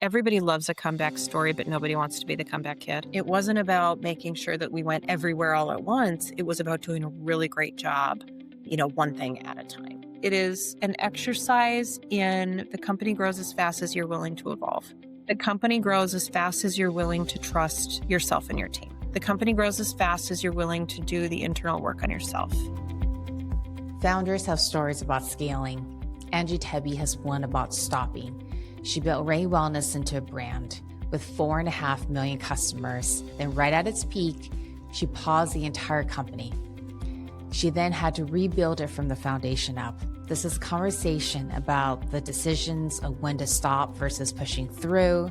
Everybody loves a comeback story, but nobody wants to be the comeback kid. It wasn't about making sure that we went everywhere all at once. It was about doing a really great job, one thing at a time. It is an exercise in the company grows as fast as you're willing to evolve. The company grows as fast as you're willing to trust yourself and your team. The company grows as fast as you're willing to do the internal work on yourself. Founders have stories about scaling. Angie Tebbe has one about stopping. She built Rae Wellness into a brand with 4.5 million customers. Then right at its peak, she paused the entire company. She then had to rebuild it from the foundation up. This is a conversation about the decisions of when to stop versus pushing through,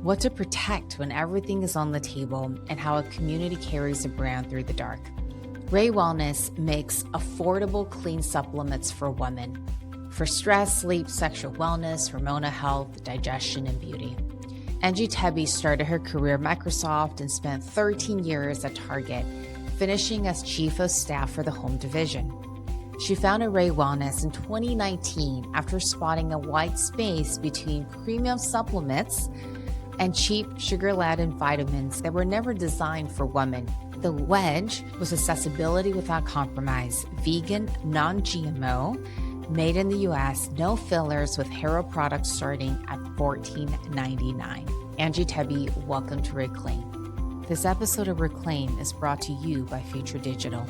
what to protect when everything is on the table, and how a community carries a brand through the dark. Rae Wellness makes affordable, clean supplements for women for stress, sleep, sexual wellness, hormonal health, digestion, and beauty. Angie Tebbe started her career at Microsoft and spent 13 years at Target, finishing as chief of staff for the home division. She founded Rae Wellness in 2019 after spotting a white space between premium supplements and cheap sugar-laden vitamins that were never designed for women. The wedge was accessibility without compromise, vegan, non-GMO, made in the US, no fillers, with hero products starting at $14.99. Angie Tebbe, welcome to Reclaim. This episode of Reclaim is brought to you by Future Digital.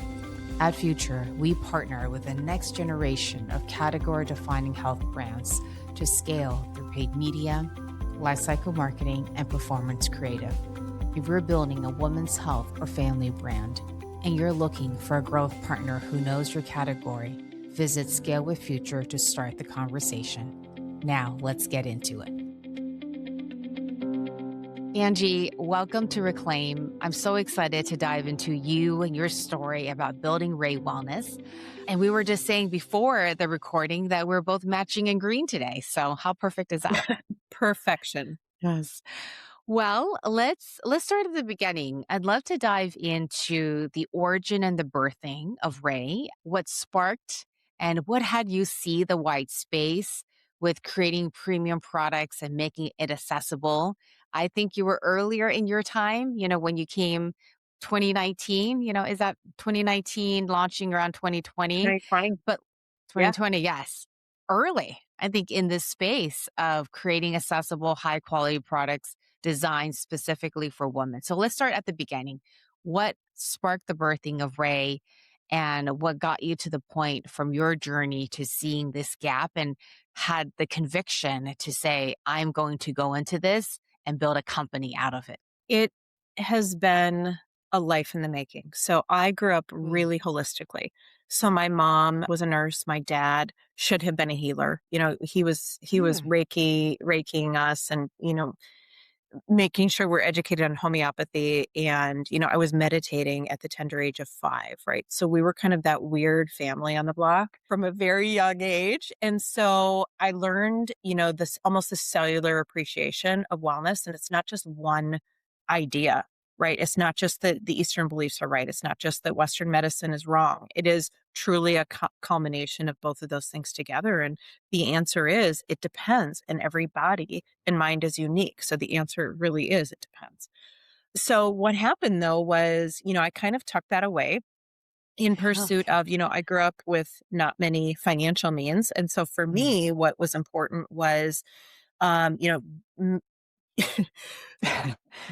At Future, we partner with the next generation of category-defining health brands to scale through paid media, lifecycle marketing, and performance creative. If you're building a women's health or family brand and you're looking for a growth partner who knows your category, visit Scale with Future to start the conversation. Now, let's get into it. Angie, welcome to Reclaim. I'm so excited to dive into you and your story about building Rae Wellness. And we were just saying before the recording that we're both matching in green today. So how perfect is that? Perfection. Yes. Well, let's start at the beginning. I'd love to dive into the origin and the birthing of Rae, what sparked and what had you see the white space with creating premium products and making it accessible. I think you were earlier in your time, when you came 2019, is that 2019 launching around 2020? 2020. But Yeah. 2020, yes. Early, I think, in this space of creating accessible, high quality products designed specifically for women. So let's start at the beginning. What sparked the birthing of Rae and what got you to the point from your journey to seeing this gap and had the conviction to say, I'm going to go into this and build a company out of it? It has been a life in the making. So I grew up Mm. really holistically. So my mom was a nurse. My dad should have been a healer. He was Mm. Reikiing us and, making sure we're educated on homeopathy. And, I was meditating at the tender age of 5, right? So we were kind of that weird family on the block from a very young age. And so I learned, this almost the cellular appreciation of wellness. And it's not just one idea, right? It's not just that the Eastern beliefs are right. It's not just that Western medicine is wrong. It is truly a culmination of both of those things together. And the answer is it depends. And every body and mind is unique. So the answer really is it depends. So what happened though was, I kind of tucked that away in pursuit Okay. of, I grew up with not many financial means. And so for Mm. me, what was important was, um, you know,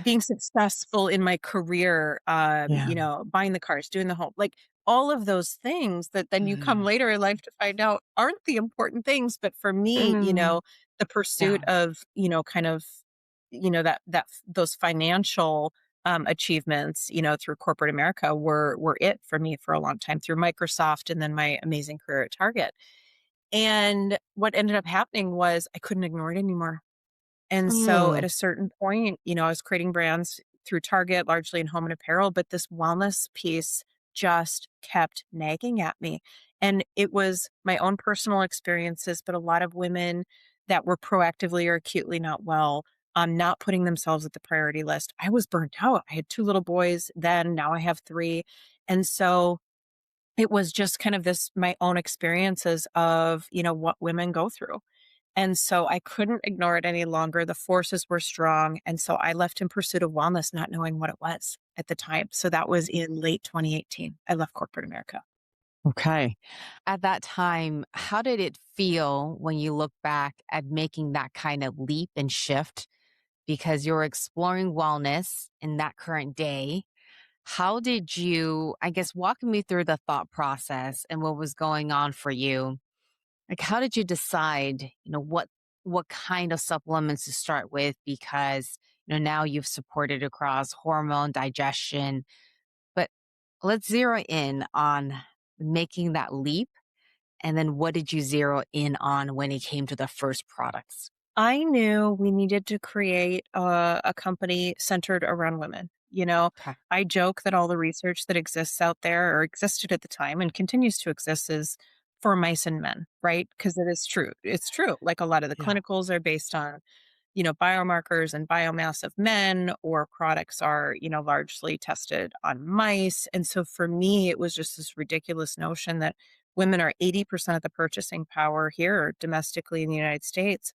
being successful in my career, Yeah. buying the cars, doing the home, like all of those things that then you come Mm. later in life to find out aren't the important things. But for me, Mm. the pursuit Yeah. of, kind of, those financial achievements, through corporate America were it for me for a long time through Microsoft and then my amazing career at Target. And what ended up happening was I couldn't ignore it anymore. And so at Mm. a certain point, I was creating brands through Target, largely in home and apparel, but this wellness piece just kept nagging at me. And it was my own personal experiences, but a lot of women that were proactively or acutely not well, not putting themselves at the priority list. I was burnt out. I had 2 little boys then, now I have 3. And so it was just kind of this my own experiences of, what women go through. And so I couldn't ignore it any longer. The forces were strong. And so I left in pursuit of wellness, not knowing what it was at the time. So that was in late 2018. I left corporate America. Okay. At that time, how did it feel when you look back at making that kind of leap and shift? Because you're exploring wellness in that current day. How did you, I guess, walk me through the thought process and what was going on for you? Like, how did you decide, what kind of supplements to start with? Because, now you've supported across hormone, digestion, but let's zero in on making that leap. And then what did you zero in on when it came to the first products? I knew we needed to create a company centered around women. Okay. I joke that all the research that exists out there or existed at the time and continues to exist is for mice and men, right? Because it is true. It's true. Like a lot of the Yeah. clinicals are based on, biomarkers and biomass of men, or products are, largely tested on mice. And so for me, it was just this ridiculous notion that women are 80% of the purchasing power here domestically in the United States.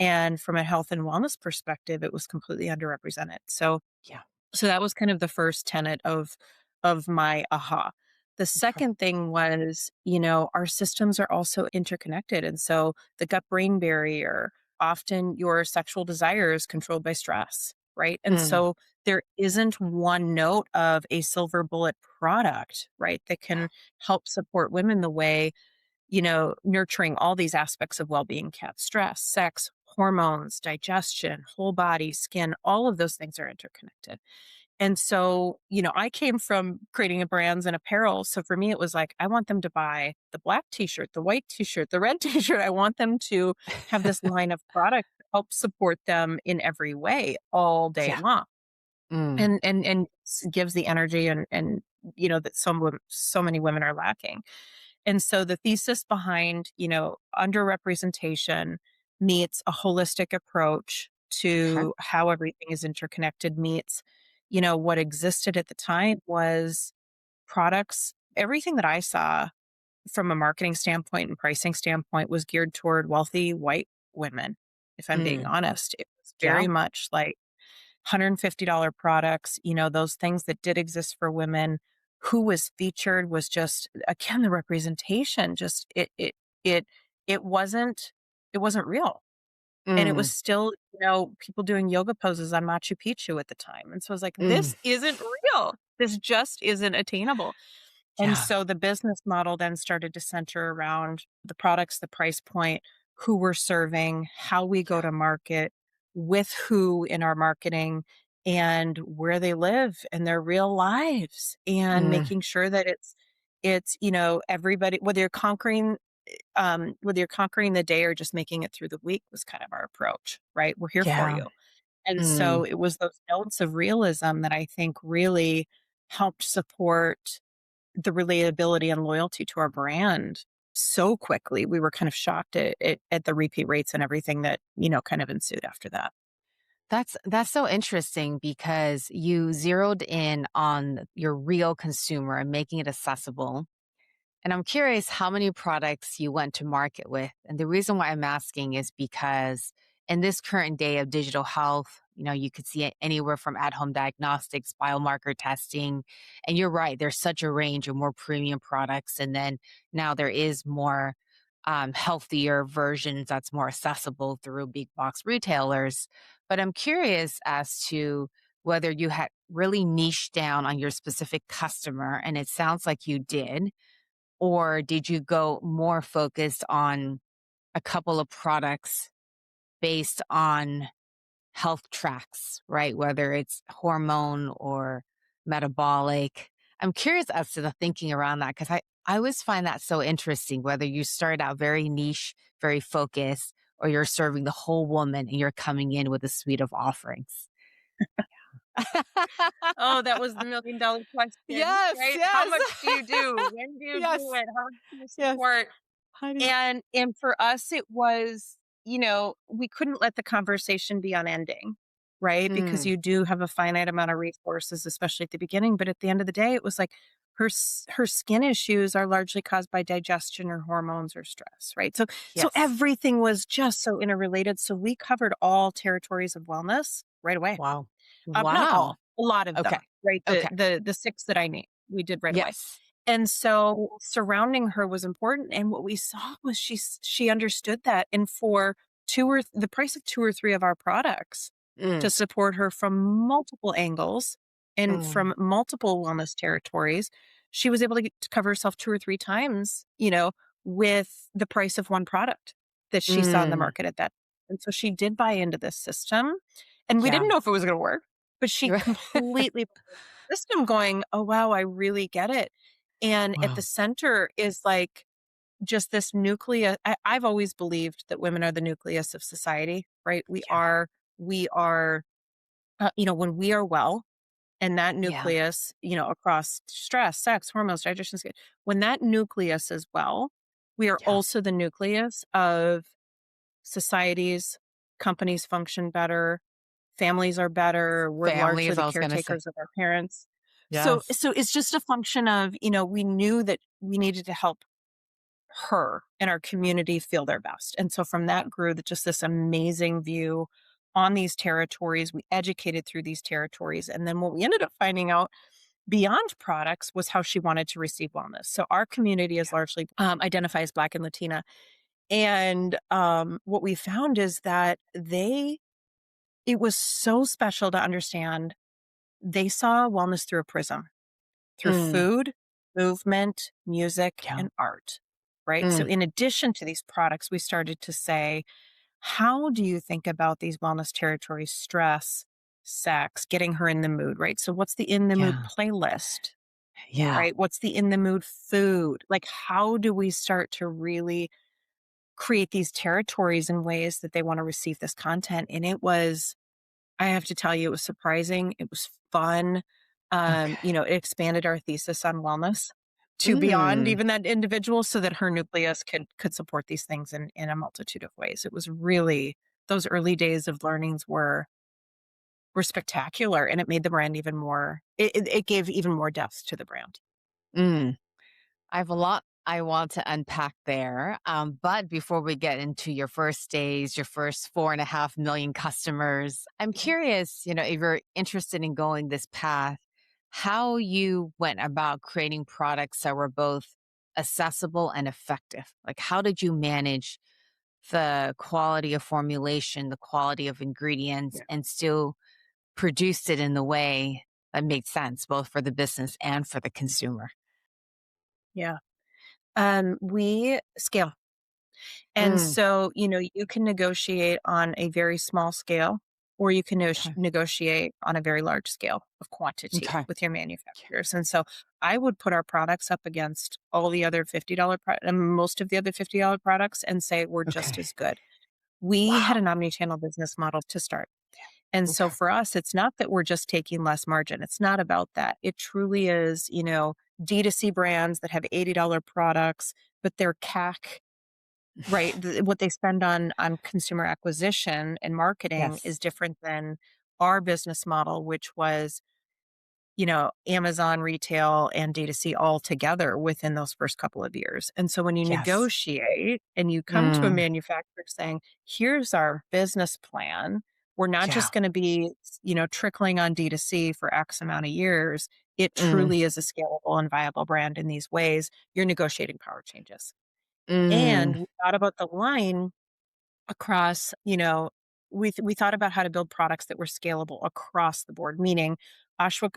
And from a health and wellness perspective, it was completely underrepresented. Yeah. So that was kind of the first tenet of my aha. The Okay. second thing was, our systems are also interconnected. And so the gut brain barrier, often your sexual desire is controlled by stress, right? And Mm, so there isn't one note of a silver bullet product, right, that yeah. can help support women the way, nurturing all these aspects of well-being can. Stress, sex, hormones, digestion, whole body, skin, all of those things are interconnected. And so, I came from creating a brands and apparel. So for me, it was like, I want them to buy the black t-shirt, the white t-shirt, the red t-shirt. I want them to have this line of product to help support them in every way all day Yeah. long. Mm, And gives the energy and that so many women are lacking. And so the thesis behind, underrepresentation meets a holistic approach okay. to how everything is interconnected meets, what existed at the time was products. Everything that I saw from a marketing standpoint and pricing standpoint was geared toward wealthy white women. If I'm being Mm, honest, it was yeah. very much like $150 products, those things that did exist for women. Who was featured was just, again, the representation, just it it wasn't it wasn't real. And it was Mm, still, people doing yoga poses on Machu Picchu at the time. And so I was like, mm, this isn't real. This just isn't attainable. And yeah. so the business model then started to center around the products, the price point, who we're serving, how we go Yeah. to market, with who in our marketing, and where they live and their real lives, and Mm, making sure that it's everybody, whether you're conquering the day or just making it through the week, was kind of our approach, right? We're here for yeah. you. And so Mm. it was those notes of realism that I think really helped support the relatability and loyalty to our brand so quickly. We were kind of shocked at the repeat rates and everything that, kind of ensued after that. That's so interesting because you zeroed in on your real consumer and making it accessible. And I'm curious how many products you went to market with. And the reason why I'm asking is because in this current day of digital health, you could see it anywhere from at home diagnostics, biomarker testing. And you're right, there's such a range of more premium products. And then now there is more healthier versions that's more accessible through big box retailers. But I'm curious as to whether you had really niched down on your specific customer. And it sounds like you did, or did you go more focused on a couple of products based on health tracks, right? Whether it's hormone or metabolic. I'm curious as to the thinking around that because I always find that so interesting, whether you start out very niche, very focused, or you're serving the whole woman and you're coming in with a suite of offerings. Oh, that was the $1,000,000 question, Yes, right? How yes, much do you do? When do you do yes, it? How much do you yes. support? How do you? And for us, it was, we couldn't let the conversation be unending. right? Because Mm. you do have a finite amount of resources, especially at the beginning. But at the end of the day, it was like her skin issues are largely caused by digestion or hormones or stress, right? So Yes. everything was just so interrelated. So we covered all territories of wellness right away. Wow. Not Wow. all, a lot of Okay. them, right? Okay. The 6 that I named, we did right away. Yes. And so surrounding her was important, and what we saw was she understood that, and for 2 or the price of 2 or 3 of our products Mm. to support her from multiple angles and Mm. from multiple wellness territories, she was able to to cover herself 2 or 3 times, with the price of one product that she saw in the Mm. market at that. And so she did buy into this system, and we Yeah. didn't know if it was gonna work, but she completely system going, "Oh, wow, I really get it." And at the Wow. center is like just this nucleus. I've always believed that women are the nucleus of society, right? Yeah. We are, when we are well, and that Yeah. nucleus, across stress, sex, hormones, digestion, skin, when that nucleus is well, we are Yeah. also the nucleus of societies, companies function better, families are better, we're Family largely is the I was gonna say. caretakers of our parents. So Yes. so it's just a function of, we knew that we needed to help her and our community feel their best. And so from that grew just this amazing view on these territories. We educated through these territories. And then what we ended up finding out beyond products was how she wanted to receive wellness. So our community is Yeah. largely identifies Black and Latina. And what we found is that it was so special to understand they saw wellness through a prism, through Mm. food, movement, music, Yeah. and art, right? So Mm. in addition to these products, we started to say, how do you think about these wellness territories, stress, sex, getting her in the mood, right? So what's the in the mood Yeah. playlist, Yeah. right? What's the in the mood food? Like, how do we start to really create these territories in ways that they want to receive this content? And I have to tell you, it was surprising. It was fun. Okay. It expanded our thesis on wellness to beyond Mm. even that individual so that her nucleus could support these things in a multitude of ways. It was really those early days of learnings were spectacular, and it made the brand even more it gave even more depth to the brand. Mm. I have a lot I want to unpack there. But before we get into your first days, your first 4.5 million customers, I'm curious, if you're interested in going this path, how you went about creating products that were both accessible and effective. Like, how did you manage the quality of formulation, the quality of ingredients, Yeah. and still produced it in the way that made sense, both for the business and for the consumer? Yeah. We scale. And Mm, so, you can negotiate on a very small scale, or you can okay. negotiate on a very large scale of quantity Okay. with your manufacturers. And so I would put our products up against all the other and most of the other $50 products and say we're just Okay. as good. We had Wow. an omnichannel business model to start. And so Okay. for us, it's not that we're just taking less margin. It's not about that. It truly is, D2C brands that have $80 products, but their CAC, right, what they spend on consumer acquisition and marketing Yes. is different than our business model, which was, Amazon retail and D2C all together within those first couple of years. And so when you Yes. negotiate and you come to a Mm, manufacturer saying, here's our business plan, we're not yeah. just going to be, trickling on D2C for X amount of years. It Mm, truly is a scalable and viable brand in these ways. Your negotiating power changes. And mm, we thought about the line across, we thought about how to build products that were scalable across the board, meaning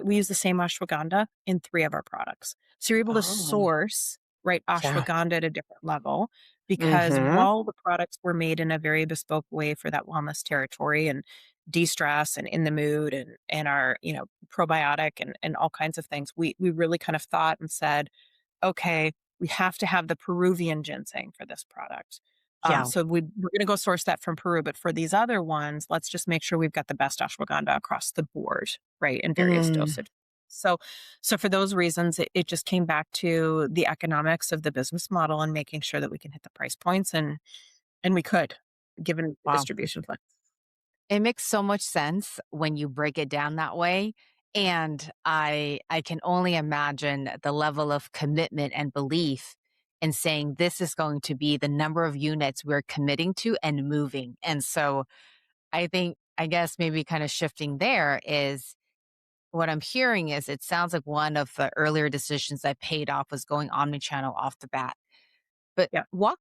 we use the same ashwagandha in 3 of our products. So you're able to oh, source, right, yeah. ashwagandha at a different level because Mhm. while the products were made in a very bespoke way for that wellness territory and de-stress and in the mood and our, probiotic and all kinds of things, we really kind of thought and said, okay, we have to have the Peruvian ginseng for this product. Yeah. So we're going to go source that from Peru. But for these other ones, let's just make sure we've got the best ashwagandha across the board, right, in various Mm, dosage. So, so for those reasons, it just came back to the economics of the business model and making sure that we can hit the price points, and we could, given the wow. distribution flex. It makes so much sense when you break it down that way, and I can only imagine the level of commitment and belief in saying this is going to be the number of units we're committing to and moving. And so I think, I guess maybe kind of shifting there is what I'm hearing is it sounds like one of the earlier decisions that paid off was going omnichannel off the bat. But Yeah. walk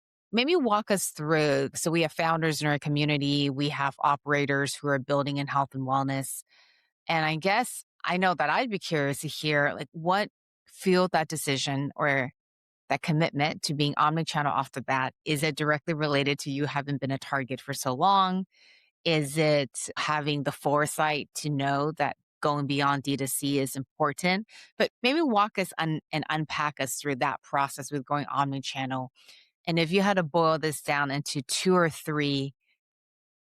us through. So we have founders in our community, we have operators who are building in health and wellness. And I guess I know that I'd be curious to hear like what fueled that decision or that commitment to being omnichannel off the bat. Is it directly related to you having been a target for so long? Is it having the foresight to know that going beyond D2C is important? But maybe walk us and unpack us through that process with going omnichannel. And if you had to boil this down into two or three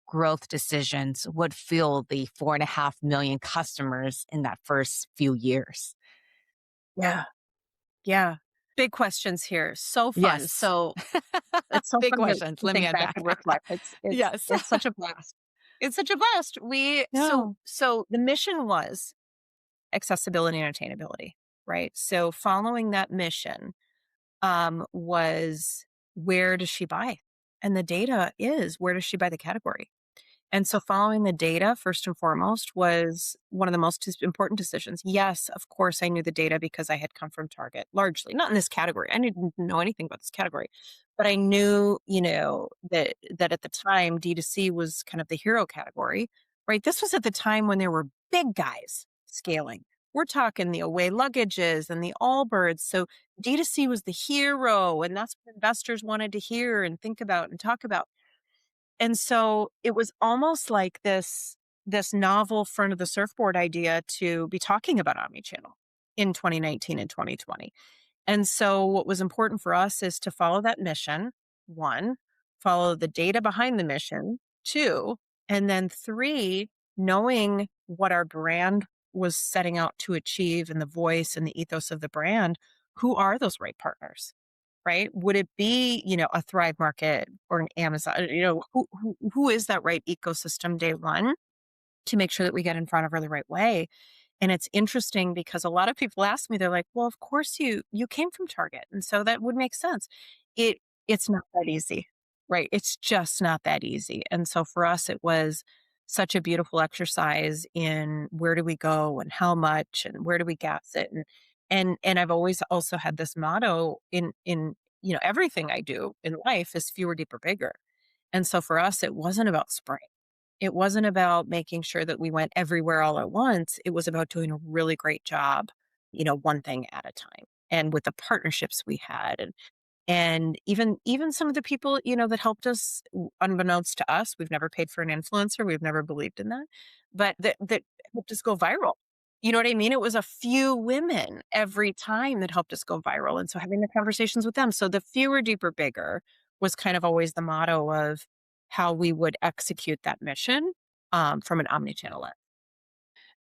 growth decisions, what fueled the 4.5 million customers in that first few years? Yeah. Yeah. Big questions here. So fun. Yes. So it's so Big fun questions. to Let me think back unpack. and reflect. Yes. It's such a blast. It's such a blast. No. So the mission was accessibility and attainability, right? So following that mission was, where does she buy? And the data is, where does she buy the category? And so following the data first and foremost was one of the most important decisions. Yes, of course, I knew the data because I had come from Target, largely, not in this category. I didn't know anything about this category, but I knew, that at the time D2C was kind of the hero category, right? This was at the time when there were big guys scaling. We're talking the away luggages and the Allbirds. So D2C was the hero, and that's what investors wanted to hear and think about and talk about. And so it was almost like this novel front of the surfboard idea to be talking about omnichannel in 2019 and 2020. And so what was important for us is to follow that mission, one, follow the data behind the mission, two, and then three, knowing what our brand was setting out to achieve and the voice and the ethos of the brand, who are those right partners? Right? Would it be, a Thrive Market or an Amazon? Who is that right ecosystem day one to make sure that we get in front of her the right way? And it's interesting because a lot of people ask me, they're like, "Well, of course you came from Target, and so that would make sense." It it's not that easy, right? It's just not that easy. And so for us, it was such a beautiful exercise in where do we go and how much and where do we gas it, and I've always also had this motto in everything I do in life is fewer, deeper, bigger. And so for us, it wasn't about spraying. It wasn't about making sure that we went everywhere all at once. It was about doing a really great job, one thing at a time. And with the partnerships we had and even some of the people, that helped us unbeknownst to us, we've never paid for an influencer, we've never believed in that, but that helped us go viral. You know what I mean? It was a few women every time that helped us go viral. And so having the conversations with them. So the fewer, deeper, bigger was kind of always the motto of how we would execute that mission from an omnichannel lens.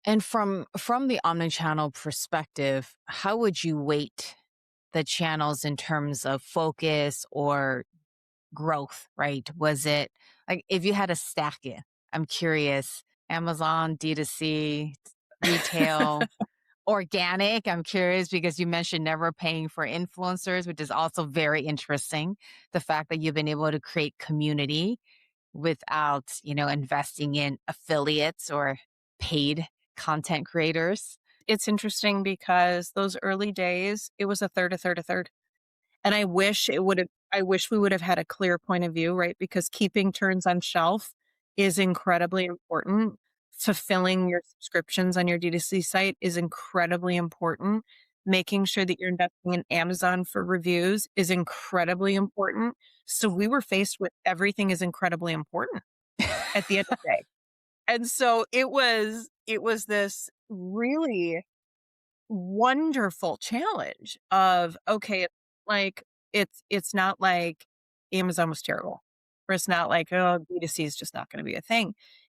And from the omnichannel perspective, how would you weight the channels in terms of focus or growth, right? Was it like if you had to stack it, I'm curious, Amazon, D2C, retail, organic. I'm curious because you mentioned never paying for influencers, which is also very interesting. The fact that you've been able to create community without, investing in affiliates or paid content creators. It's interesting because those early days, it was a third, a third, a third. And I wish we would have had a clear point of view, right? Because keeping turns on shelf is incredibly important. Fulfilling your subscriptions on your D2C site is incredibly important. Making sure that you're investing in Amazon for reviews is incredibly important. So we were faced with everything is incredibly important at the end of the day. And so it was this really wonderful challenge of, okay, like, it's not like Amazon was terrible, or it's not like, oh, B2C is just not gonna be a thing.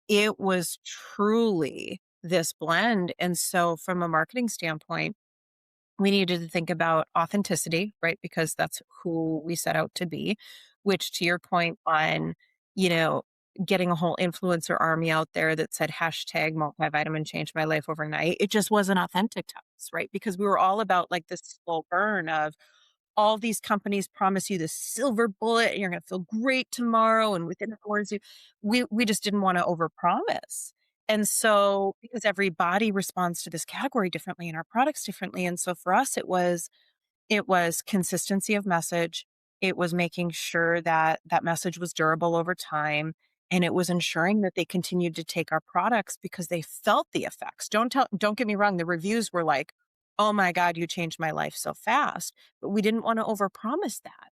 It was truly this blend, and so from a marketing standpoint, we needed to think about authenticity, right? Because that's who we set out to be, which to your point on, you know, getting a whole influencer army out there that said hashtag multivitamin changed my life overnight. It just wasn't authentic to us, right? Because we were all about like this slow burn of all these companies promise you this silver bullet and you're going to feel great tomorrow and within hours we just didn't want to overpromise. And so because every body responds to this category differently and our products differently, and so for us it was consistency of message. It was making sure that that message was durable over time, and it was ensuring that they continued to take our products because they felt the effects. Don't get me wrong, the reviews were like, "Oh my god, you changed my life so fast." But we didn't want to overpromise that.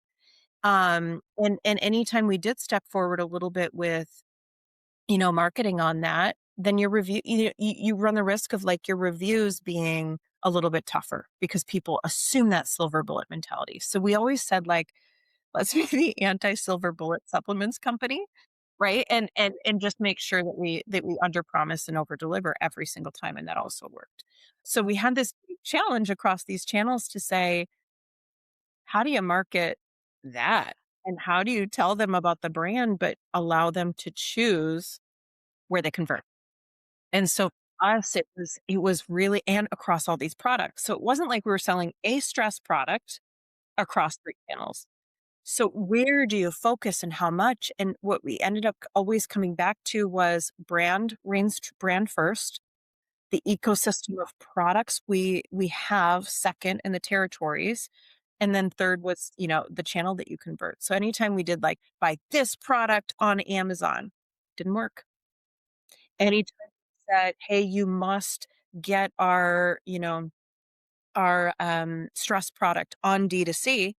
And anytime we did step forward a little bit with, marketing on that, then your review you run the risk of, like, your reviews being a little bit tougher because people assume that silver bullet mentality. So we always said, like, "Let's be the anti-silver bullet supplements company," right? And just make sure that we underpromise and overdeliver every single time, and that also worked. So we had this big challenge across these channels to say, "How do you market that? And how do you tell them about the brand, but allow them to choose where they convert?" And so for us, it was really and across all these products. So it wasn't like we were selling a stress product across 3 channels. So where do you focus and how much? And what we ended up always coming back to was brand reigns brand first, the ecosystem of products we have second in the territories, and then third was, the channel that you convert. So anytime we did like buy this product on Amazon, didn't work. Anytime we said, "Hey, you must get our stress product on D2C,"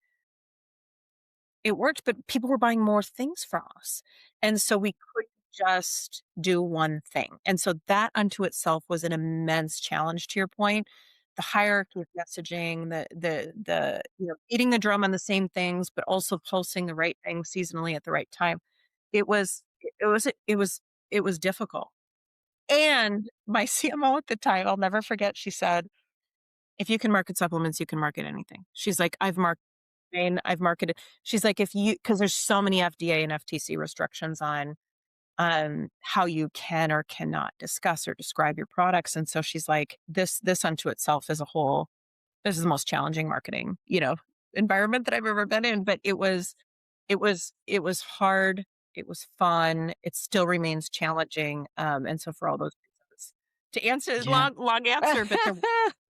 it worked, but people were buying more things from us. And so we couldn't just do one thing. And so that unto itself was an immense challenge to your point. The hierarchy of messaging, the beating the drum on the same things, but also posting the right things seasonally at the right time. It was difficult. And my CMO at the time, I'll never forget, she said, "If you can market supplements, you can market anything." She's like, I've marketed." She's like, "If you," because there's so many FDA and FTC restrictions on how you can or cannot discuss or describe your products. And so she's like, this unto itself is a whole this is the most challenging marketing, environment that I've ever been in. But it was hard, it was fun, it still remains challenging. And so for all those reasons, to answer Yeah. long answer, but there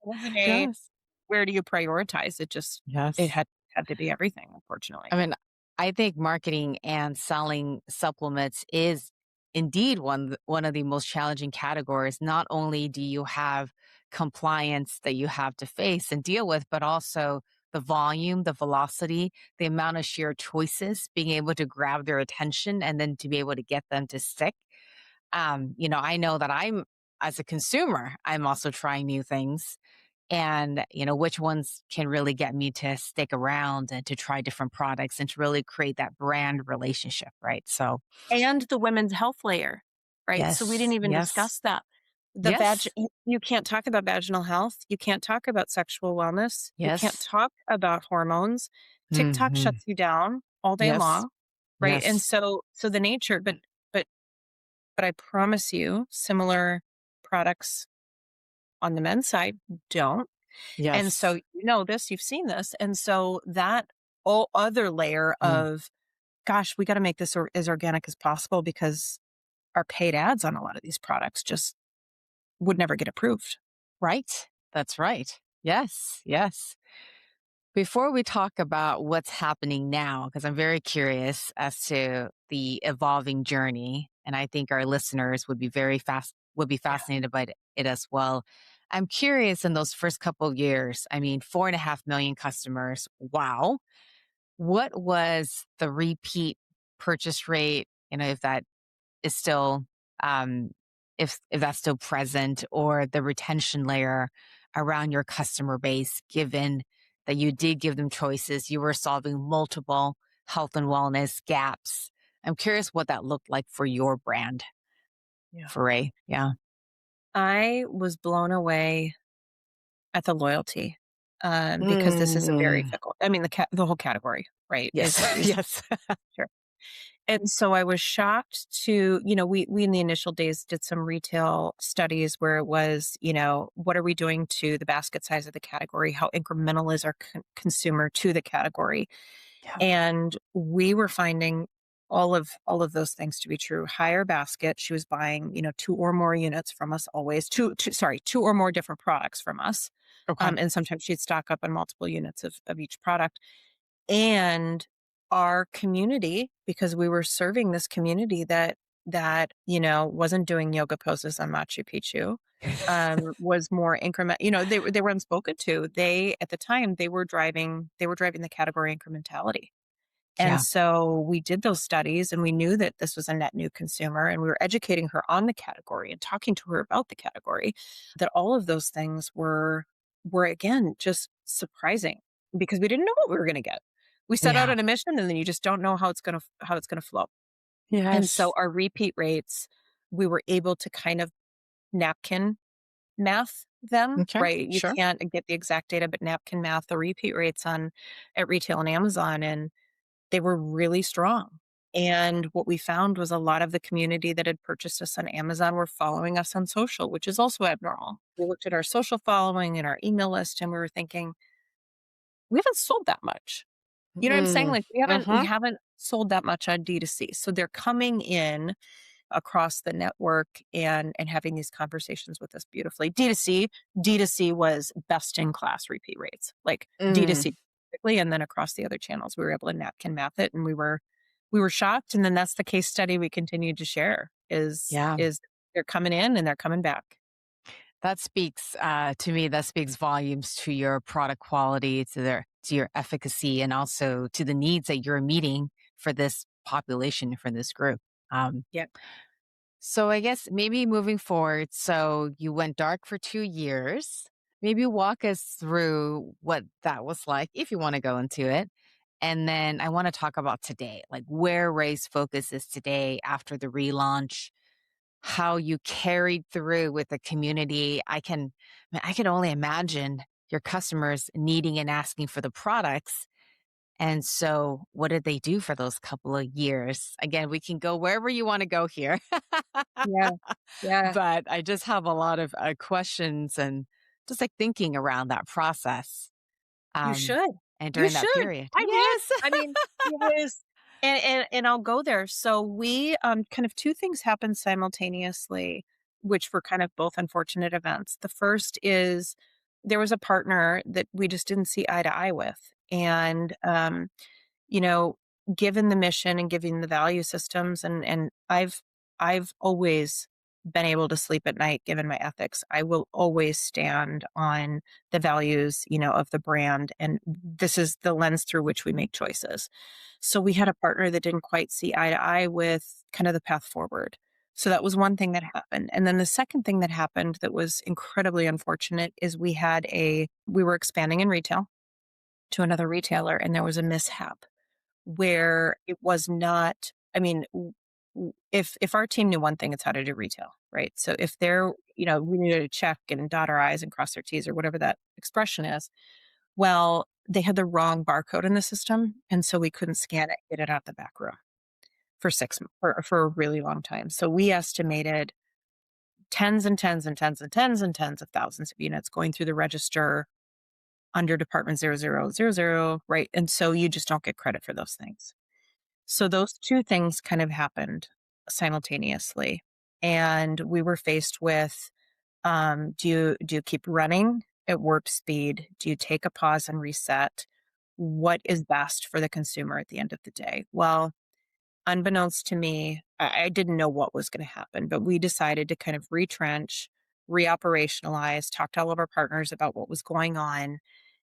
wasn't a Yes. where do you prioritize? It Yes. had to be everything, unfortunately. I mean, I think marketing and selling supplements is indeed one of the most challenging categories. Not only do you have compliance that you have to face and deal with, but also the volume, the velocity, the amount of sheer choices, being able to grab their attention and then to be able to get them to stick. I know that as a consumer, I'm also trying new things and which ones can really get me to stick around and to try different products and to really create that brand relationship, right? So And the women's health layer, right? So we didn't yes, even yes, discuss that. yes, You can't talk about vaginal health, you can't talk about sexual wellness, you can't yes, talk about hormones. TikTok hmm, shuts you down all day yes, long, right? And yes, so the nature, but but I promise you, similar products on the men's side don't. And so yes, you know this, you've seen this. And so that whole other layer mm, of, gosh, we got to make this as organic as possible because our paid ads on a lot of these products just would never get approved. right. That's right. Yes, yes. Before we talk about what's happening now, because I'm very curious as to the evolving journey, and I think our listeners would be Yeah. fascinated by it as well. I'm curious in those first couple of years. I mean, 4.5 million customers. Wow. What was the repeat purchase rate? If that is still um if that's still present, or the retention layer around your customer base, given that you did give them choices, you were solving multiple health and wellness gaps. I'm curious what that looked like for your brand, Yeah. for Ray. Yeah. I was blown away at the loyalty, because this is a very Mm. fickle, I mean, the whole category, right, Yes. is Yes. sure. And so I was shocked to, we in the initial days did some retail studies where it was, what are we doing to the basket size of the category? How incremental is our consumer to the category? Yeah. And we were finding all of those things to be true. Higher basket. She was buying, two or more units from us always. Two or more different products from us. Okay. And sometimes she'd stock up on multiple units of each product. And our community, because we were serving this community that wasn't doing yoga poses on Machu Picchu, was more increment. They were unspoken to. They at the time they were driving the category incrementality. And Yeah. so we did those studies and we knew that this was a net new consumer and we were educating her on the category and talking to her about the category, that all of those things were again just surprising because we didn't know what we were going to get. We set out Yeah. on a mission and then you just don't know how it's going to flow. And so Yes. our repeat rates, we were able to kind of napkin math them, Okay. right? You Sure. can't get the exact data, but napkin math the repeat rates on at retail and Amazon, and they were really strong. And what we found was a lot of the community that had purchased us on Amazon were following us on social, which is also abnormal. We looked at our social following and our email list and we were thinking, we haven't sold that much. You know what I'm saying? Mm. Like we Mm-hmm. haven't sold that much on D2C. So they're coming in across the network and having these conversations with us beautifully. D2C was best in class repeat rates. Like Mm. D2C specifically, and then across the other channels, we were able to napkin math it, and we were shocked. And then that's the case study we continued to share Yeah. is they're coming in and they're coming back. That speaks to me. That speaks volumes to your product quality, to your efficacy, and also to the needs that you're meeting for this population, for this group. Um, Yeah. so I guess maybe moving forward. So you went dark for 2 years. Maybe walk us through what that was like, if you want to go into it. And then I want to talk about today, like where Ray's focus is today after the relaunch, how you carried through with the community. I can only imagine your customers needing and asking for the products. And so what did they do for those couple of years? Again, we can go wherever you want to go here. Yeah. Yeah. But I just have a lot of questions and just like thinking around that process. You Um, should. and You during that should. period. I did. Yes. I mean, it was and I'll go there. So we, kind of 2 things happened simultaneously, which were kind of both unfortunate events. The first is there was a partner that we just didn't see eye to eye with. And, you know, given the mission and given the value systems and I've always been able to sleep at night given my ethics. I will always stand on the values, of the brand, and this is the lens through which we make choices. So we had a partner that didn't quite see eye to eye with kind of the path forward. So that was one thing that happened. And then the second thing that happened that was incredibly unfortunate is we were expanding in retail to another retailer and there was a mishap where it was not. I mean, if our team knew one thing, it's how to do retail, right? So if we needed to check and dot our I's and cross our T's or whatever that expression is, well, they had the wrong barcode in the system, and so we couldn't scan it, get it out the back room for for a really long time. So we estimated tens and tens and tens and tens and tens of thousands of units going through the register under department 0000, right? And so you just don't get credit for those things. So those 2 things kind of happened simultaneously, and we were faced with, do you keep running at warp speed? Do you take a pause and reset? What is best for the consumer at the end of the day? Well, unbeknownst to me, I didn't know what was gonna happen, but we decided to kind of retrench, reoperationalize, talk to all of our partners about what was going on,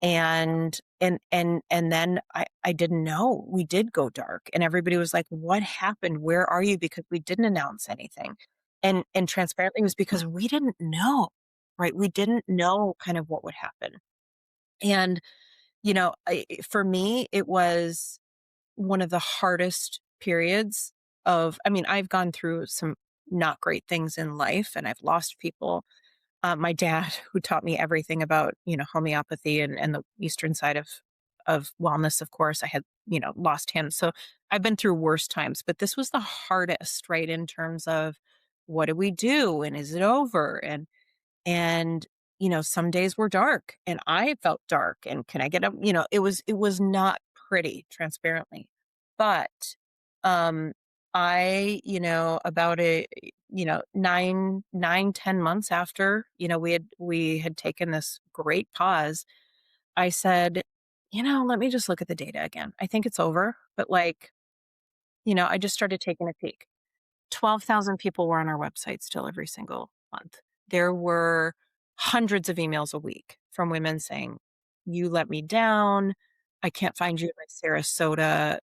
and then I didn't know. We did go dark, and everybody was like, "What happened? Where are you?" Because we didn't announce anything. And transparently, it was because we didn't know, right? We didn't know kind of what would happen. And, for me, it was one of the hardest periods I mean, I've gone through some not great things in life, and I've lost people. My dad, who taught me everything about, homeopathy and the eastern side of wellness, of course. I had, lost him. So I've been through worse times, but this was the hardest, right? In terms of what do we do and is it over? And some days were dark and I felt dark and can I get up? It was not pretty, transparently. But I, about 10 months after, we had taken this great pause, I said, let me just look at the data again. I think it's over. But I just started taking a peek. 12,000 people were on our website still every single month. There were hundreds of emails a week from women saying, "You let me down. I can't find you at my Sarasota,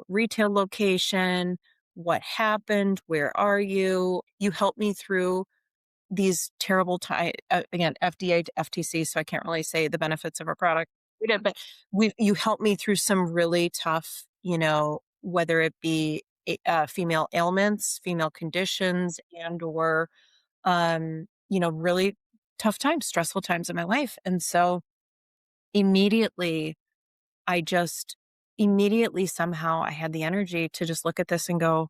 retail location. What happened? Where are you? You helped me through these terrible time again, FDA to FTC, so I can't really say the benefits of our product. We did, but you helped me through some really tough, whether it be female ailments, female conditions, and or really tough times, stressful times in my life. And so immediately, I just immediately somehow I had the energy to just look at this and go,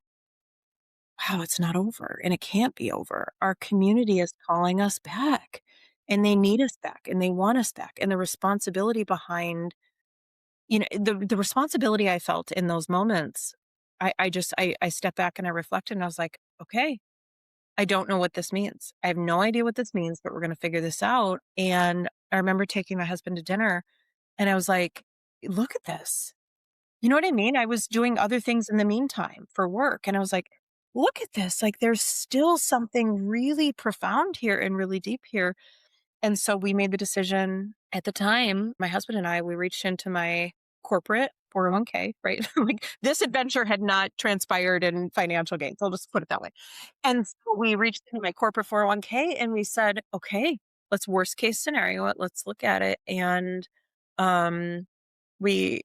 wow, it's not over and it can't be over. Our community is calling us back and they need us back and they want us back. And the responsibility behind, the responsibility I felt in those moments, I stepped back and I reflected and I was like, okay, I don't know what this means. I have no idea what this means, but we're going to figure this out. And I remember taking my husband to dinner and I was like, look at this. You know what I mean? I was doing other things in the meantime for work. And I was like, look at this. Like, there's still something really profound here and really deep here. And so we made the decision at the time, my husband and I, we reached into my corporate 401k, right? Like, this adventure had not transpired in financial gains. I'll just put it that way. And so we reached into my corporate 401k and we said, okay, let's worst case scenario it. Let's look at it. And um, we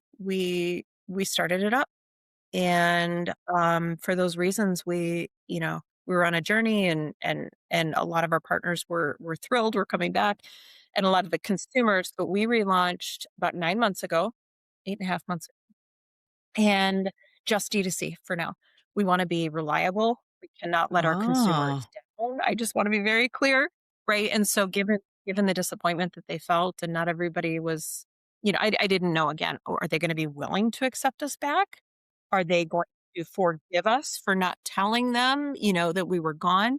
started it up. And for those reasons, we were on a journey, and a lot of our partners were thrilled we're coming back, and a lot of the consumers. But we relaunched about 9 months ago, 8.5 months, and just D2C for now. We want to be reliable. We cannot let our consumers Oh, down. I just want to be very clear, right? And so, given the disappointment that they felt, and not everybody was, I didn't know again. Are they going to be willing to accept us back? Are they going to forgive us for not telling them, that we were gone?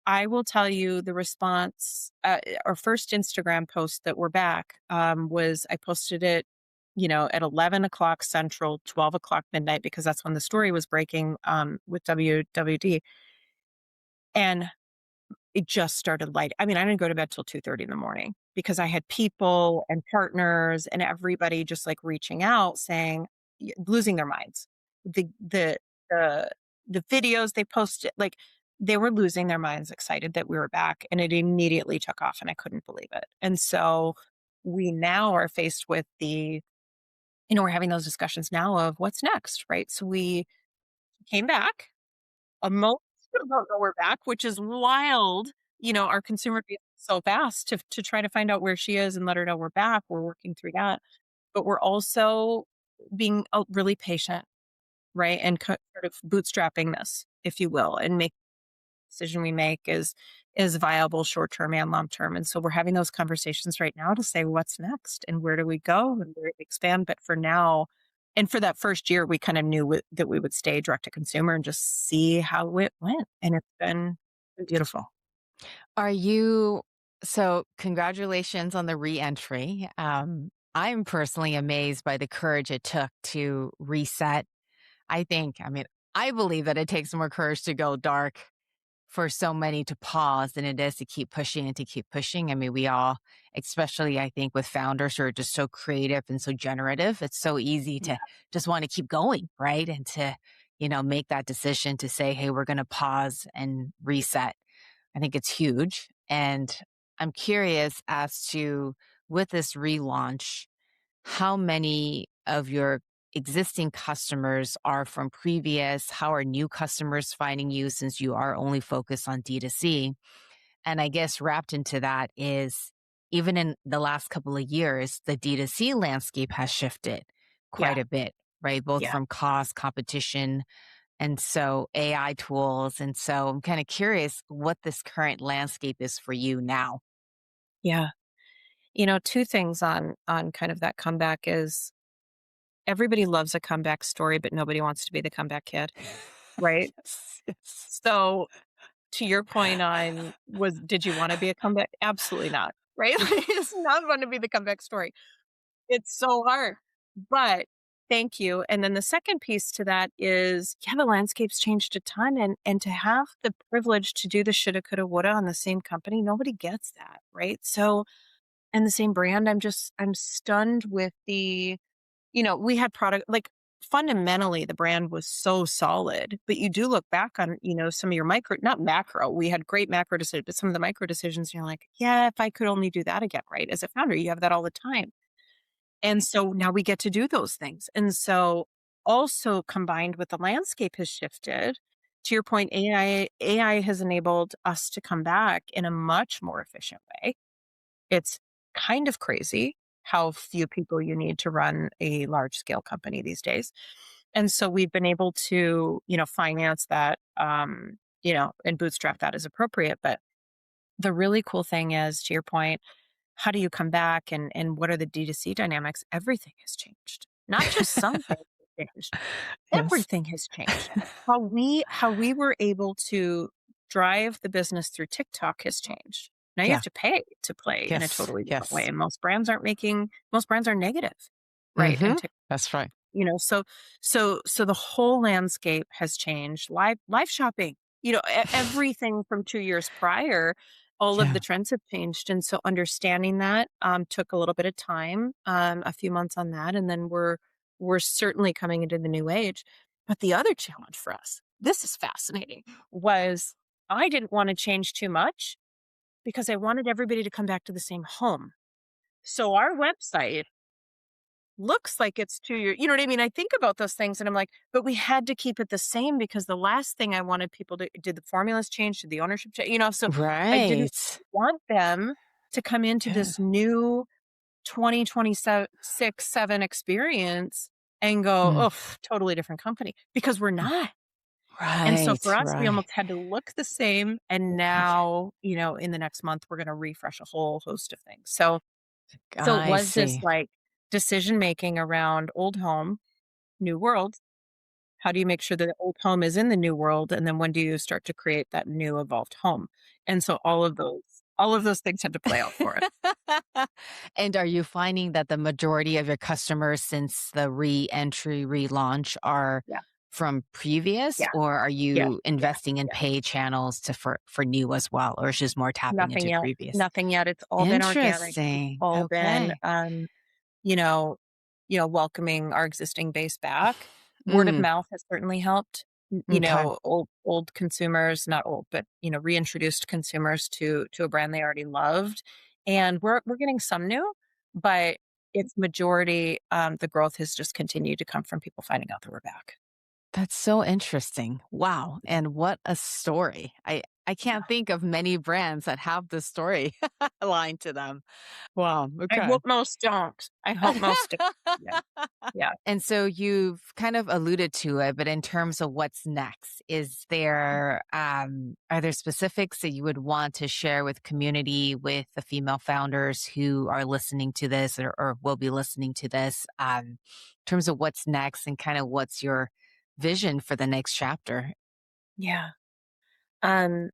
I will tell you the response. Our first Instagram post that we're back was I posted it, at 11 o'clock Central, 12 o'clock midnight, because that's when the story was breaking with WWD. And it just started light. I mean, I didn't go to bed till 2:30 in the morning because I had people and partners and everybody just like reaching out saying, losing their minds. The the the the videos they posted, like, they were losing their minds, excited that we were back, and it immediately took off and I couldn't believe it. And so we now are faced with we're having those discussions now of what's next, right? So we came back. Most still don't know we're back, which is wild. Our consumer base is so fast to try to find out where she is and let her know we're back. We're working through that, but we're also being really patient, right? And sort of bootstrapping this, if you will, and make the decision we make is viable short term and long term. And so we're having those conversations right now to say what's next and where do we go and where do we expand. But for now, and for that first year, we kind of knew that we would stay direct to consumer and just see how it went. And it's been beautiful. are you? So, congratulations on the reentry. I'm personally amazed by the courage it took to reset. I mean, I believe that it takes more courage to go dark for so many to pause than it is to keep pushing and to keep pushing. I mean, we all, especially I think with founders who are just so creative and so generative, it's so easy Yeah. to just want to keep going, right? And to, make that decision to say, hey, we're going to pause and reset. I think it's huge. And I'm curious as to, with this relaunch, how many of your existing customers are from previous? How are new customers finding you since you are only focused on D2C? And I guess wrapped into that is even in the last couple of years, the D2C landscape has shifted quite Yeah. a bit, right? Both Yeah. from cost, competition, and so AI tools. And so I'm kind of curious what this current landscape is for you now. Yeah. Two things on kind of that comeback is everybody loves a comeback story, but nobody wants to be the comeback kid, right? Yes, yes. So to your point on did you want to be a comeback? Absolutely not. Right? Like, it's not fun to be the comeback story. It's so hard. But thank you. And then the second piece to that is, yeah, the landscape's changed a ton. And to have the privilege to do the shoulda, coulda, woulda on the same company, nobody gets that. Right. So and the same brand, I'm stunned with we had product like fundamentally the brand was so solid, but you do look back on, some of your micro, not macro, we had great macro decisions, but some of the micro decisions, you're like, yeah, if I could only do that again, right? As a founder, you have that all the time. And so now we get to do those things. And so also combined with the landscape has shifted. To your point, AI has enabled us to come back in a much more efficient way. It's kind of crazy how few people you need to run a large scale company these days. And so we've been able to, finance that, and bootstrap that as appropriate. But the really cool thing is, to your point, how do you come back and what are the D2C dynamics? Everything has changed. Not just some things have changed. Yes. Everything has changed. How we were able to drive the business through TikTok has changed. Now you have Yeah. to pay to play in a Yes. totally different way. Yes. And most brands are negative, right? Hmm. And That's right. so the whole landscape has changed. Live shopping, everything from 2 years prior, all of the Yeah. trends have changed. And so understanding that took a little bit of time, a few months on that, and then we're certainly coming into the new age. But the other challenge for us, this is fascinating, was I didn't want to change too much because I wanted everybody to come back to the same home. So our website looks like it's 2 years. You know what I mean? I think about those things and I'm like, but we had to keep it the same because the last thing I wanted people to did the formulas change, did the ownership change, so I didn't Right. want them to come into Yeah. this new 2026 7 experience and go, Mm. oh, totally different company because we're not. And so for Right. us, we Right. almost had to look the same. And now, in the next month, we're going to refresh a whole host of things. So it I was this see. like decision making around old home, new world. How do you make sure that the old home is in the new world? And then when do you start to create that new evolved home? And so all of those things had to play out for us. And are you finding that the majority of your customers since the re-entry, relaunch are Yeah. from previous, Yeah. or are Yeah. you Yeah. investing in Yeah. paid channels for new as well, or it's just more tapping Nothing into yet. previous? Nothing yet. It's all been organic. It's Interesting. all been Okay. you know, welcoming our existing base back. Word of Mm, mouth has certainly helped. okay. Old consumers, not old, but reintroduced consumers to a brand they already loved. And we're getting some new, but it's majority, the growth has just continued to come from people finding out that we're back. That's so interesting. Wow. And what a story. I can't think of many brands that have this story aligned to them. Wow. I Okay. hope most don't. I hope most don't. Yeah. Yeah. And so you've kind of alluded to it, but in terms of what's next, are there specifics that you would want to share with community, with the female founders who are listening to this or will be listening to this, in terms of what's next and kind of what's your vision for the next chapter? Yeah. Um,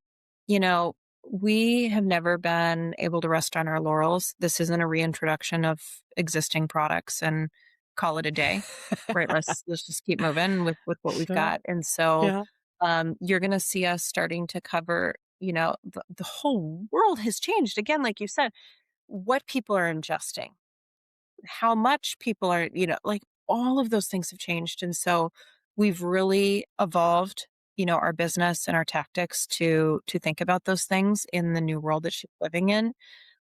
you know, we have never been able to rest on our laurels. This isn't a reintroduction of existing products and call it a day, right? Let's just keep moving with what we've Sure. got. And so Yeah. you're gonna see us starting to cover, the whole world has changed. Again, like you said, what people are ingesting, how much people are, like all of those things have changed. And so we've really evolved, our business and our tactics to think about those things in the new world that she's living in,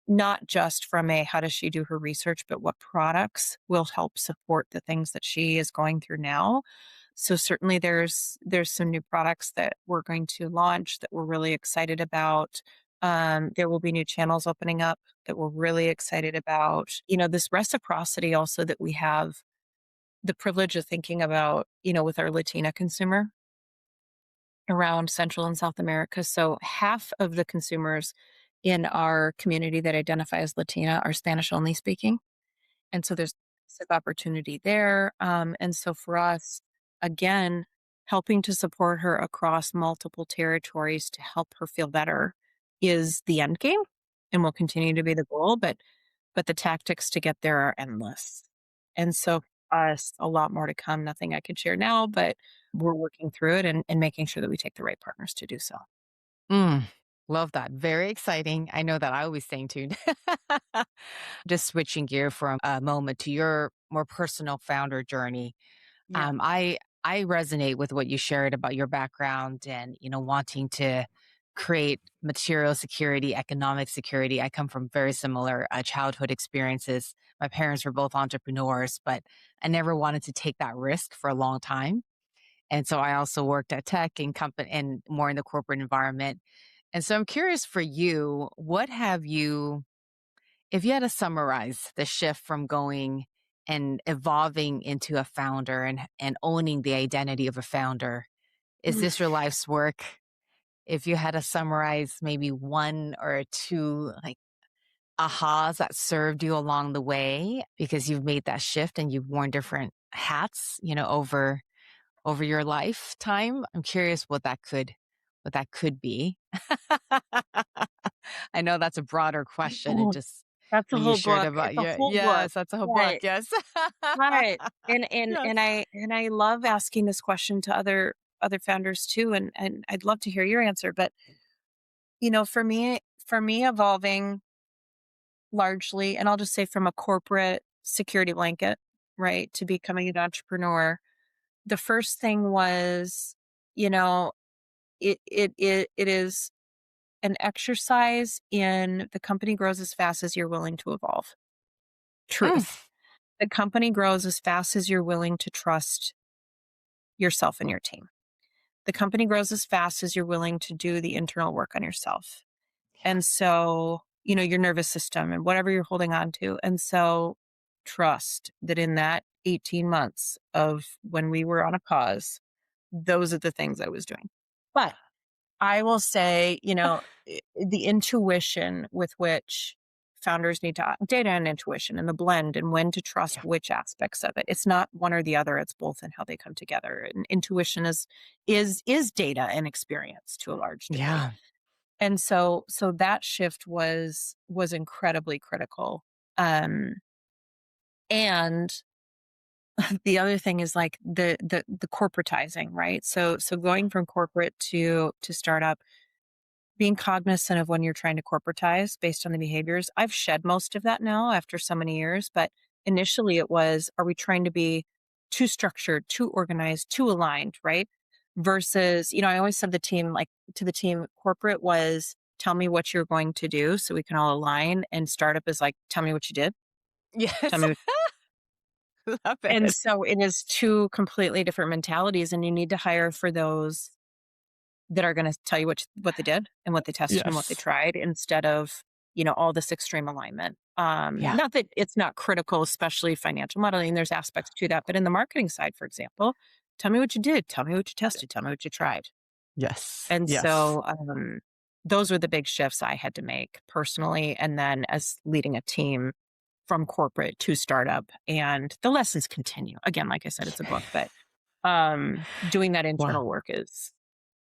not just from a how does she do her research, but what products will help support the things that she is going through now. So certainly there's some new products that we're going to launch that we're really excited about. There will be new channels opening up that we're really excited about. This reciprocity also that we have the privilege of thinking about, with our Latina consumer around Central and South America. So half of the consumers in our community that identify as Latina are Spanish only speaking. And so there's massive opportunity there. And so for us, again, helping to support her across multiple territories to help her feel better is the end game and will continue to be the goal. But the tactics to get there are endless. And so for us, a lot more to come. Nothing I can share now, but we're working through it and making sure that we take the right partners to do so. Mm, love that. Very exciting. I know that I always stay tuned. Just switching gear for a moment to your more personal founder journey. Yeah. I resonate with what you shared about your background and, wanting to create material security, economic security. I come from very similar childhood experiences. My parents were both entrepreneurs, but I never wanted to take that risk for a long time. And so I also worked at tech and company and more in the corporate environment. And so I'm curious for you, if you had to summarize the shift from going and evolving into a founder and owning the identity of a founder, is Mm. this your life's work? If you had to summarize maybe one or two like ahas that served you along the way because you've made that shift and you've worn different hats, over your lifetime, I'm curious what that could be. I know that's a broader question and Oh, just that's a what you whole shared book. about It's a your whole book. yes, that's a whole book, Right. yes. Right. And Yes. and I love asking this question to other founders too, and I'd love to hear your answer. But for me evolving largely, and I'll just say from a corporate security blanket, right, to becoming an entrepreneur, the first thing was, you know, it is an exercise in the company grows as fast as you're willing to evolve. Mm, Truth. The company grows as fast as you're willing to trust yourself and your team. The company grows as fast as you're willing to do the internal work on yourself. yeah. And so, your nervous system and whatever you're holding on to. And so, trust that in that 18 months of when we were on a pause, those are the things I was doing. But I will say, the intuition with which founders need to data and intuition and the blend and when to trust Yeah. which aspects of it. It's not one or the other, it's both and how they come together. And intuition is data and experience to a large degree. Yeah. And so that shift was incredibly critical. Um and the other thing is like the corporatizing, right? So going from corporate to startup, being cognizant of when you're trying to corporatize based on the behaviors. I've shed most of that now after so many years, but initially it was, are we trying to be too structured, too organized, too aligned, right? Versus, I always said to the team, corporate was tell me what you're going to do so we can all align. And startup is like, tell me what you did. Tell Yes. me. Love And it. so it is two completely different mentalities. And you need to hire for those that are gonna tell you what they did and what they tested and what they Yes. tried instead of, all this extreme alignment. Yeah. Not that it's not critical, especially financial modeling, there's aspects to that, but in the marketing side, for example, tell me what you did, tell me what you tested, tell me what you tried. Yes. And Yes. so, those were the big shifts I had to make personally, and then as leading a team from corporate to startup, and the lessons continue. Again, like I said, it's a book, but doing that Wow. internal work is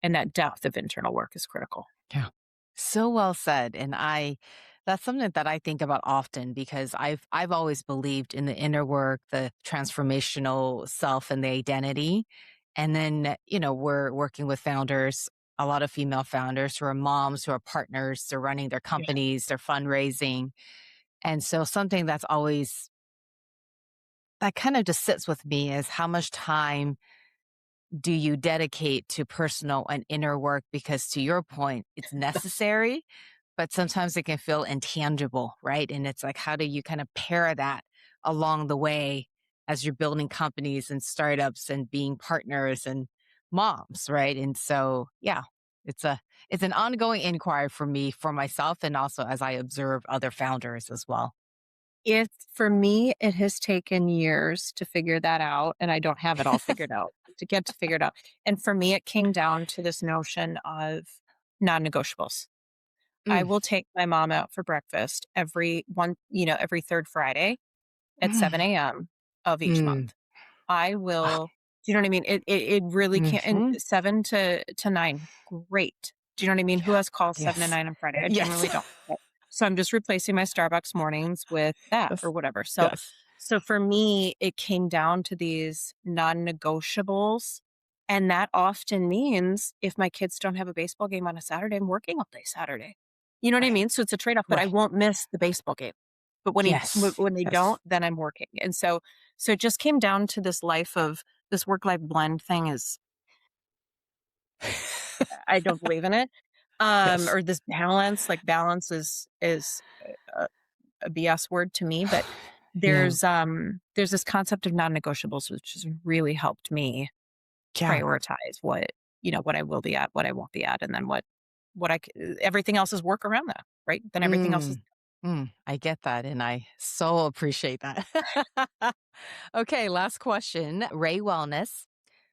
and that depth of internal work is critical. Yeah. So well said. And that's something that I think about often because I've always believed in the inner work, the transformational self and the identity. And then, we're working with founders, a lot of female founders who are moms, who are partners, they're running their Yeah. companies, they're fundraising. And so something that kind of just sits with me is how much time do you dedicate to personal and inner work? Because to your point, it's necessary, but sometimes it can feel intangible, right? And it's like, how do you kind of pair that along the way as you're building companies and startups and being partners and moms, right? And so, yeah. It's an ongoing inquiry for me, for myself, and also as I observe other founders as well. For me, it has taken years to figure that out, and I don't have it all figured out, to get to figure it out. And for me, it came down to this notion of non-negotiables. I Mm, will take my mom out for breakfast every 3rd Friday at mm, 7 AM of each mm. month. I Wow. will do you know what I mean? It really can't and Mhm. 7 to 9, great. Do you know what I mean? Who Yeah. has calls 7 to Yes. 9 on Friday? I Yes. generally don't. But so I'm just replacing my Starbucks mornings with that or Yes. whatever. So Yes. so for me, it came down to these non-negotiables, and that often means if my kids don't have a baseball game on a Saturday, I'm working all day Saturday. You know what I Right. mean? So it's a trade-off, but I Right. won't miss the baseball game. But Yes. when they Yes. don't, then I'm working. And so it just came down to this work-life blend thing is I don't believe in it. Yes. Or this balance, like balance is a BS word to me, but Yeah. there's this concept of non-negotiables, which has really helped me Yeah. prioritize what I will be at, what I won't be at, and then everything else is work around that, right? Then everything else is Mm. I get that, and I so appreciate that. Okay, last question. Ray Wellness,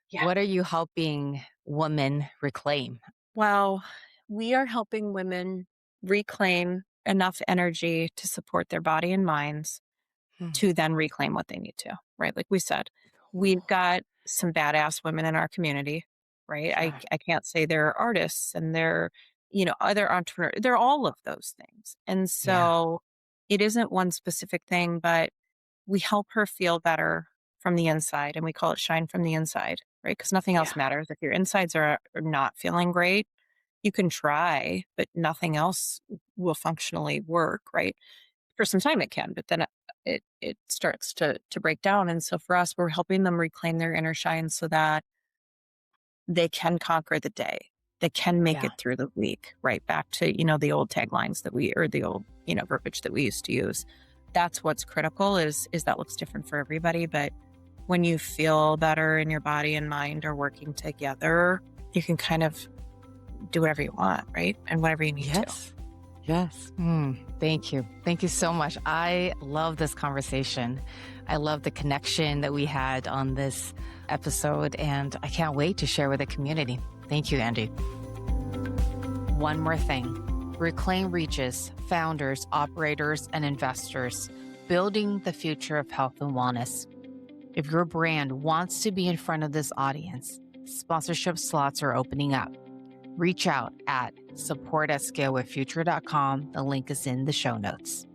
yeah. what are you helping women reclaim? Well, we are helping women reclaim enough energy to support their body and minds Mm. to then reclaim what they need to, right? Like we said, we've got some badass women in our community, right? I, Yeah. I can't say they're artists and they're other entrepreneurs. They're all of those things. And Yeah. so it isn't one specific thing, but we help her feel better from the inside and we call it shine from the inside, right? Because nothing Yeah. else matters. If your insides are not feeling great, you can try, but nothing else will functionally work, right? For some time it can, but then it starts to break down. And so for us, we're helping them reclaim their inner shine so that they can conquer the day. They can make Yeah. it through the week, right? Back to the old taglines or the old verbiage that we used to use. That's what's critical is that looks different for everybody. But when you feel better and your body and mind are working together, you can kind of do whatever you want, right? And whatever you need to. Yes. Yes. Thank you. Thank you so much. I love this conversation. I love the connection that we had on this episode, and I can't wait to share with the community. Thank you, Angie. One more thing. Reclaim reaches founders, operators, and investors, building the future of health and wellness. If your brand wants to be in front of this audience, sponsorship slots are opening up. Reach out at support@scalewithfuture.com. The link is in the show notes.